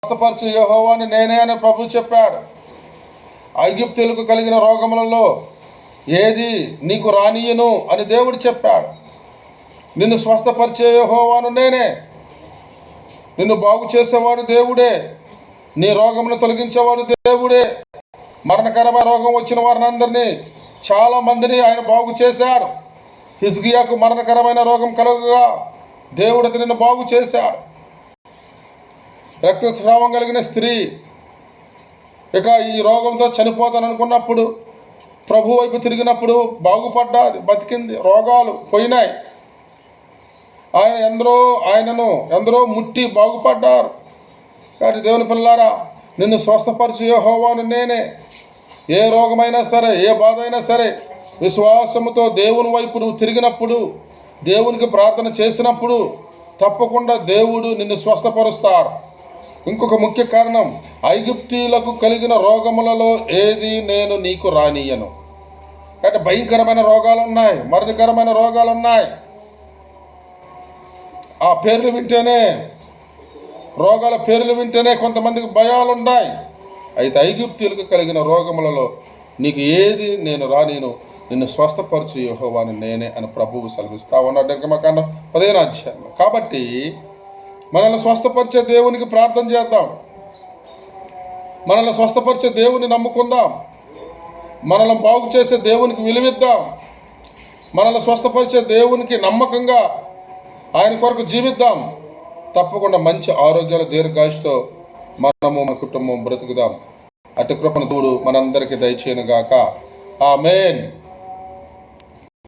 స్వస్థపరచు యెహోవాని నేనే అని ప్రభు చెప్పాడు. ఐగుప్తీయులకు కలిగిన రోగములలో ఏది నీకు రానియను అని దేవుడు చెప్పాడు. నిన్ను స్వస్థపరిచే యెహోవాను నేనే. నిన్ను బాగు చేసేవాడు దేవుడే. నీ రోగమును తొలగించేవాడు దేవుడే. మరణకరమైన రోగం వచ్చిన వారిని అందరినీ చాలామందిని ఆయన బాగు చేశాడు. హిజ్కియాకు మరణకరమైన రోగం కలుగగా దేవుడు అతనిని బాగు చేశాడు. రక్తస్రావం కలిగిన స్త్రీ ఇక ఈ రోగంతో చనిపోతాననుకున్నప్పుడు ప్రభు వైపు తిరిగినప్పుడు బాగుపడ్డాది, బతికింది, రోగాలు పోయినాయి. ఆయనను ఎందరో ముట్టి బాగుపడ్డారు. కాబట్టి దేవుని పిల్లారా, నిన్ను స్వస్థపరిచే యెహోవాను నేనే. ఏ రోగమైనా సరే, ఏ బాధ అయినా సరే, విశ్వాసముతో దేవుని వైపు నువ్వు తిరిగినప్పుడు, దేవునికి ప్రార్థన చేసినప్పుడు తప్పకుండా దేవుడు నిన్ను స్వస్థపరుస్తాడు. ఇంకొక ముఖ్య కారణం, ఐగుప్తీయులకు కలిగిన రోగములలో ఏది నేను నీకు రానియను. కాబట్టి భయంకరమైన రోగాలు ఉన్నాయి, మరణకరమైన రోగాలు ఉన్నాయి. ఆ పేర్లు వింటేనే, రోగాల పేర్లు వింటేనే కొంతమందికి భయాలు ఉన్నాయి. అయితే ఐగుప్తీయులకు కలిగిన రోగములలో నీకు ఏది నేను రానిను, నిన్ను స్వస్థపరచు యెహోవాను నేనే అని ప్రభువు సెలవిస్తా ఉన్నాడు నిర్గమకాండం 15వ అధ్యాయంలో. కాబట్టి మనల్ని స్వస్థపరిచే దేవునికి ప్రార్థన చేద్దాం. మనల్ని స్వస్థపరిచే దేవుని నమ్ముకుందాం. మనల్ని బాగు చేసే దేవునికి విలువిద్దాం. మనల్ని స్వస్థపరిచే దేవునికి నమ్మకంగా ఆయన కొరకు జీవిద్దాం. తప్పకుండా మంచి ఆరోగ్యాల దీర్ఘాయుషుతో మనము మన కుటుంబం బ్రతుకుదాం. అటు కృపను దేవుడు మనందరికీ దయచేయనుగాక. ఆమేన్.